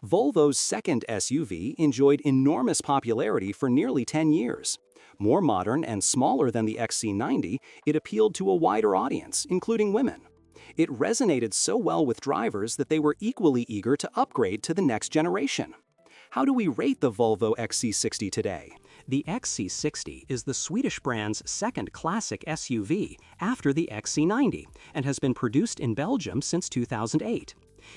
Volvo's second SUV enjoyed enormous popularity for nearly 10 years. More modern and smaller than the XC90, it appealed to a wider audience, including women. It resonated so well with drivers that they were equally eager to upgrade to the next generation. How do we rate the Volvo XC60 today? The XC60 is the Swedish brand's second classic SUV after the XC90 and has been produced in Belgium since 2008.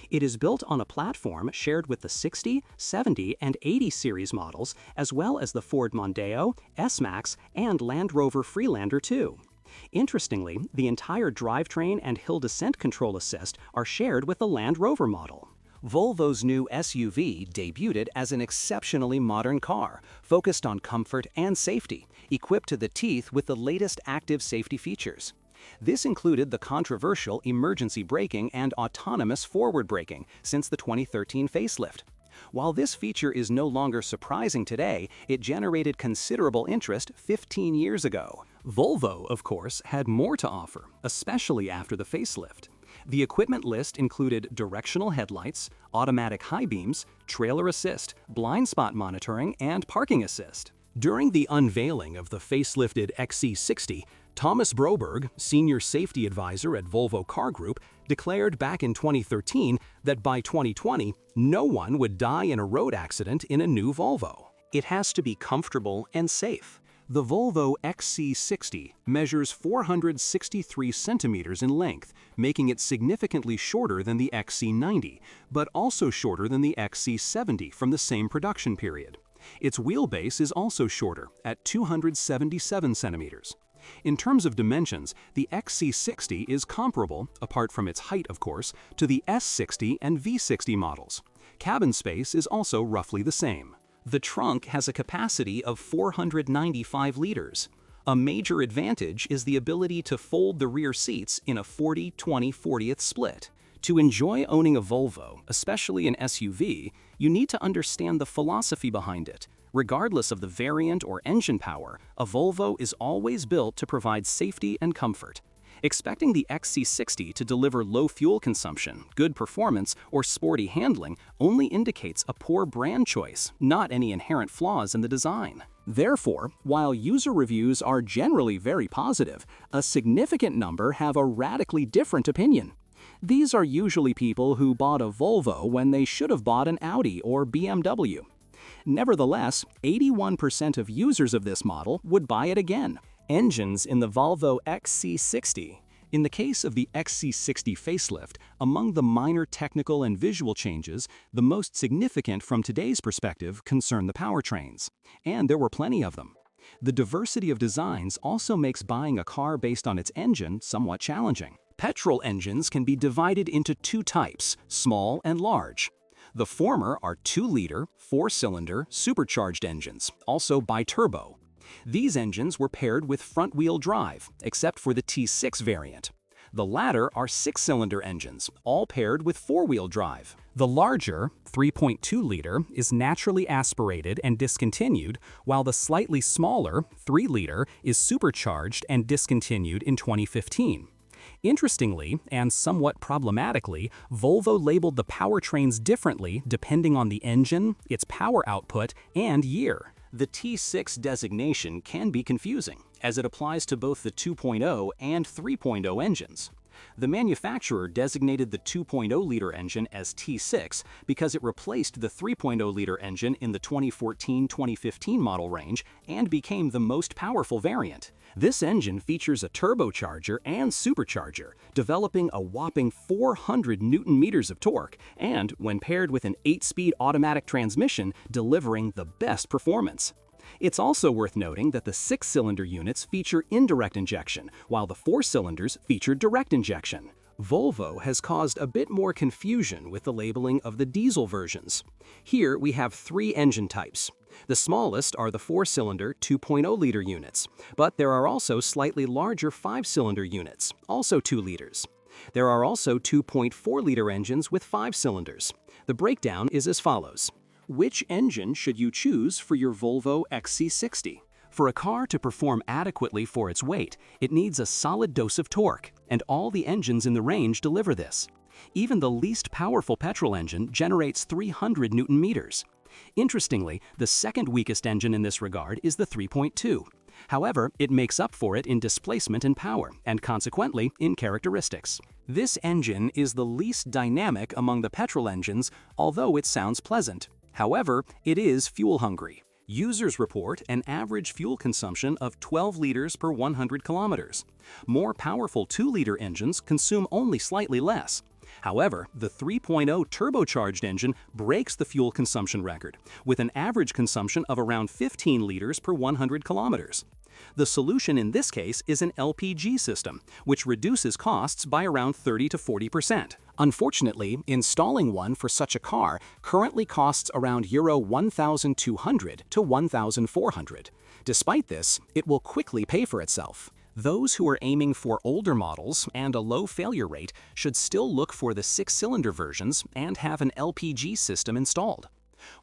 It is built on a platform shared with the 60, 70, and 80 series models, as well as the Ford Mondeo, S-Max, and Land Rover Freelander 2. Interestingly, the entire drivetrain and hill descent control assist are shared with the Land Rover model. Volvo's new SUV debuted as an exceptionally modern car, focused on comfort and safety, equipped to the teeth with the latest active safety features. This included the controversial emergency braking and autonomous forward braking since the 2013 facelift. While this feature is no longer surprising today, it generated considerable interest 15 years ago. Volvo, of course, had more to offer, especially after the facelift. The equipment list included directional headlights, automatic high beams, trailer assist, blind spot monitoring, and parking assist. During the unveiling of the facelifted XC60, Thomas Broberg, senior safety advisor at Volvo Car Group, declared back in 2013 that by 2020, no one would die in a road accident in a new Volvo. It has to be comfortable and safe. The Volvo XC60 measures 463 centimeters in length, making it significantly shorter than the XC90, but also shorter than the XC70 from the same production period. Its wheelbase is also shorter, at 277 centimeters. In terms of dimensions, the XC60 is comparable, apart from its height of course, to the S60 and V60 models. Cabin space is also roughly the same. The trunk has a capacity of 495 liters. A major advantage is the ability to fold the rear seats in a 40-20-40th split. To enjoy owning a Volvo, especially an SUV, you need to understand the philosophy behind it. Regardless of the variant or engine power, a Volvo is always built to provide safety and comfort. Expecting the XC60 to deliver low fuel consumption, good performance, or sporty handling only indicates a poor brand choice, not any inherent flaws in the design. Therefore, while user reviews are generally very positive, a significant number have a radically different opinion. These are usually people who bought a Volvo when they should have bought an Audi or BMW. Nevertheless, 81% of users of this model would buy it again. Engines in the Volvo XC60. In the case of the XC60 facelift, among the minor technical and visual changes, the most significant from today's perspective concern the powertrains. And there were plenty of them. The diversity of designs also makes buying a car based on its engine somewhat challenging. Petrol engines can be divided into two types, small and large. The former are 2-liter, 4-cylinder, supercharged engines, also biturbo. These engines were paired with front-wheel drive, except for the T6 variant. The latter are 6-cylinder engines, all paired with 4-wheel drive. The larger, 3.2-liter, is naturally aspirated and discontinued, while the slightly smaller, 3-liter, is supercharged and discontinued in 2015. Interestingly, and somewhat problematically, Volvo labeled the powertrains differently depending on the engine, its power output, and year. The T6 designation can be confusing, as it applies to both the 2.0 and 3.0 engines. The manufacturer designated the 2.0-liter engine as T6 because it replaced the 3.0-liter engine in the 2014-2015 model range and became the most powerful variant. This engine features a turbocharger and supercharger, developing a whopping 400 Newton-meters of torque, and, when paired with an 8-speed automatic transmission, delivering the best performance. It's also worth noting that the 6-cylinder units feature indirect injection, while the 4 cylinders feature direct injection. Volvo has caused a bit more confusion with the labeling of the diesel versions. Here we have 3 engine types. The smallest are the 4-cylinder 2.0-liter units, but there are also slightly larger 5-cylinder units, also 2 liters. There are also 2.4-liter engines with 5 cylinders. The breakdown is as follows. Which engine should you choose for your Volvo XC60? For a car to perform adequately for its weight, it needs a solid dose of torque, and all the engines in the range deliver this. Even the least powerful petrol engine generates 300 Newton meters. Interestingly, the second weakest engine in this regard is the 3.2. However, it makes up for it in displacement and power, and consequently in characteristics. This engine is the least dynamic among the petrol engines, although it sounds pleasant. However, it is fuel-hungry. Users report an average fuel consumption of 12 liters per 100 kilometers. More powerful 2-liter engines consume only slightly less. However, the 3.0 turbocharged engine breaks the fuel consumption record, with an average consumption of around 15 liters per 100 kilometers. The solution in this case is an LPG system, which reduces costs by around 30 to 40%. Unfortunately, installing one for such a car currently costs around Euro 1,200 to 1,400. Despite this, it will quickly pay for itself. Those who are aiming for older models and a low failure rate should still look for the 6-cylinder versions and have an LPG system installed.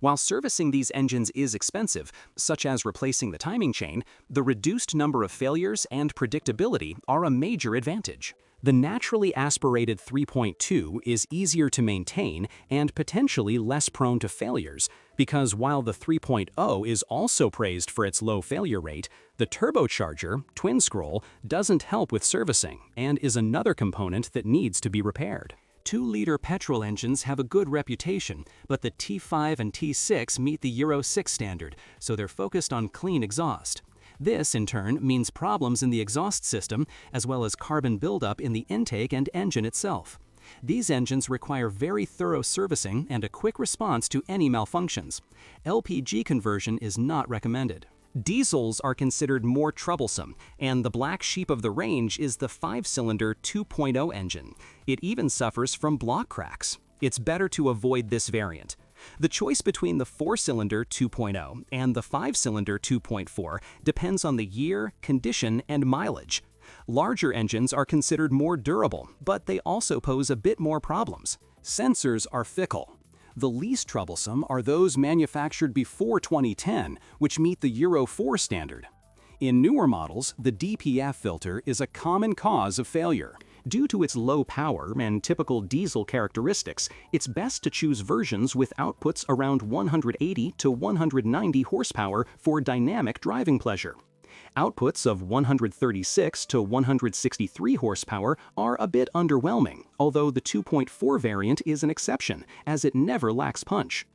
While servicing these engines is expensive, such as replacing the timing chain, the reduced number of failures and predictability are a major advantage. The naturally aspirated 3.2 is easier to maintain and potentially less prone to failures, because while the 3.0 is also praised for its low failure rate, the turbocharger, twin-scroll, doesn't help with servicing and is another component that needs to be repaired. 2-liter petrol engines have a good reputation, but the T5 and T6 meet the Euro 6 standard, so they're focused on clean exhaust. This, in turn, means problems in the exhaust system, as well as carbon buildup in the intake and engine itself. These engines require very thorough servicing and a quick response to any malfunctions. LPG conversion is not recommended. Diesels are considered more troublesome, and the black sheep of the range is the 5-cylinder 2.0 engine. It even suffers from block cracks. It's better to avoid this variant. The choice between the 4-cylinder 2.0 and the 5-cylinder 2.4 depends on the year, condition, and mileage. Larger engines are considered more durable, but they also pose a bit more problems. Sensors are fickle. The least troublesome are those manufactured before 2010, which meet the Euro 4 standard. In newer models, the DPF filter is a common cause of failure. Due to its low power and typical diesel characteristics, it's best to choose versions with outputs around 180 to 190 horsepower for dynamic driving pleasure. Outputs of 136 to 163 horsepower are a bit underwhelming, although the 2.4 variant is an exception, as it never lacks punch.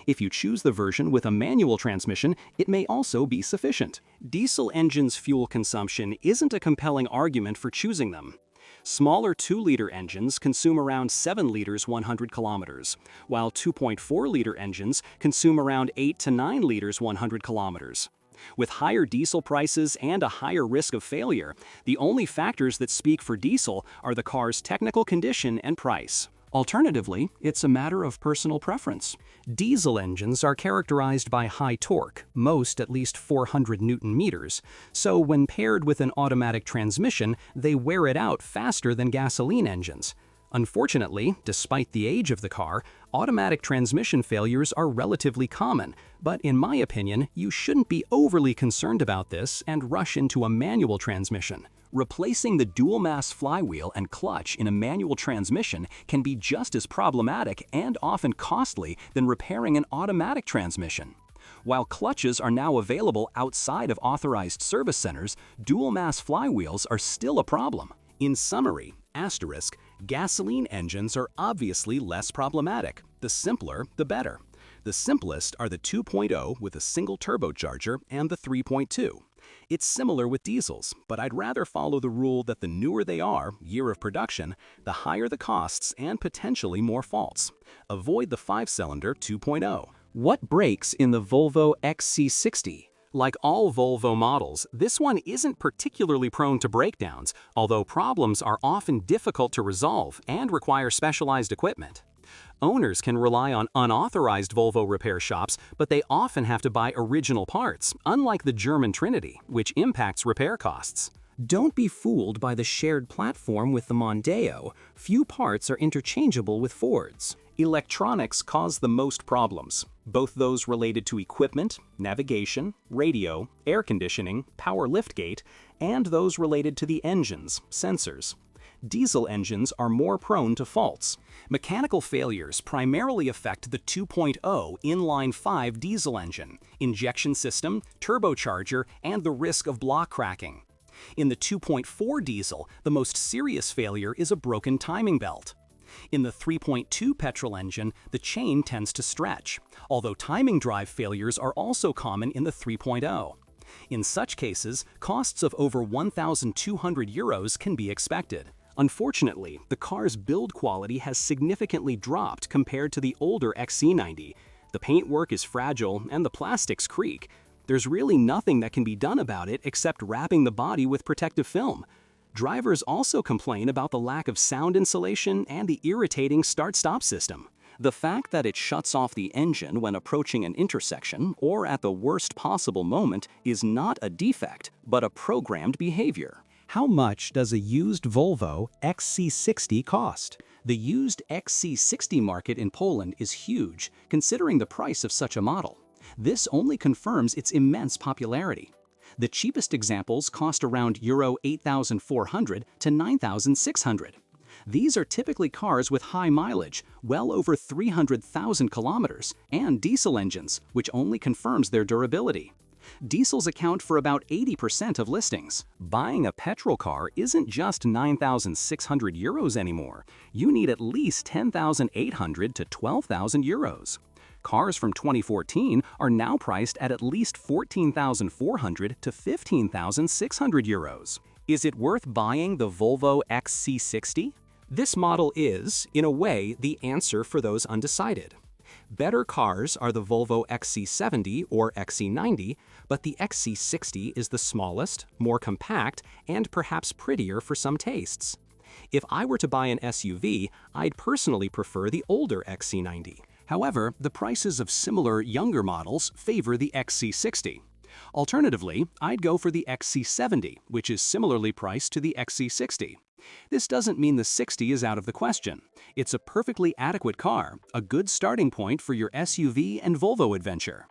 If you choose the version with a manual transmission, it may also be sufficient. Diesel engines' fuel consumption isn't a compelling argument for choosing them. Smaller 2-liter engines consume around 7 liters 100 kilometers, while 2.4-liter engines consume around 8 to 9 liters 100 kilometers. With higher diesel prices and a higher risk of failure, the only factors that speak for diesel are the car's technical condition and price. Alternatively, it's a matter of personal preference. Diesel engines are characterized by high torque, most at least 400 Newton meters, so when paired with an automatic transmission, they wear it out faster than gasoline engines. Unfortunately, despite the age of the car, automatic transmission failures are relatively common, but in my opinion, you shouldn't be overly concerned about this and rush into a manual transmission. Replacing the dual-mass flywheel and clutch in a manual transmission can be just as problematic and often costly than repairing an automatic transmission. While clutches are now available outside of authorized service centers, dual-mass flywheels are still a problem. In summary, asterisk, gasoline engines are obviously less problematic. The simpler, the better. The simplest are the 2.0 with a single turbocharger and the 3.2. It's similar with diesels, but I'd rather follow the rule that the newer they are, year of production, the higher the costs and potentially more faults. Avoid the 5-cylinder 2.0. What breaks in the Volvo XC60? Like all Volvo models, this one isn't particularly prone to breakdowns, although problems are often difficult to resolve and require specialized equipment. Owners can rely on unauthorized Volvo repair shops, but they often have to buy original parts, unlike the German Trinity, which impacts repair costs. Don't be fooled by the shared platform with the Mondeo. Few parts are interchangeable with Fords. Electronics cause the most problems, both those related to equipment, navigation, radio, air conditioning, power liftgate, and those related to the engines, sensors. Diesel engines are more prone to faults. Mechanical failures primarily affect the 2.0 inline-5 diesel engine, injection system, turbocharger, and the risk of block cracking. In the 2.4 diesel, the most serious failure is a broken timing belt. In the 3.2 petrol engine, the chain tends to stretch, although timing drive failures are also common in the 3.0. In such cases, costs of over €1,200 can be expected. Unfortunately, the car's build quality has significantly dropped compared to the older XC90. The paintwork is fragile and the plastics creak. There's really nothing that can be done about it except wrapping the body with protective film. Drivers also complain about the lack of sound insulation and the irritating start-stop system. The fact that it shuts off the engine when approaching an intersection or at the worst possible moment is not a defect, but a programmed behavior. How much does a used Volvo XC60 cost? The used XC60 market in Poland is huge, considering the price of such a model. This only confirms its immense popularity. The cheapest examples cost around Euro 8,400 to 9,600. These are typically cars with high mileage, well over 300,000 kilometers, and diesel engines, which only confirms their durability. Diesels account for about 80% of listings. Buying a petrol car isn't just €9,600 anymore. You need at least €10,800 to €12,000. Cars from 2014 are now priced at least €14,400 to €15,600. Is it worth buying the Volvo XC60? This model is, in a way, the answer for those undecided. Better cars are the Volvo XC70 or XC90, but the XC60 is the smallest, more compact, and perhaps prettier for some tastes. If I were to buy an SUV, I'd personally prefer the older XC90. However, the prices of similar younger models favor the XC60. Alternatively, I'd go for the XC70, which is similarly priced to the XC60. This doesn't mean the 60 is out of the question. It's a perfectly adequate car, a good starting point for your SUV and Volvo adventure.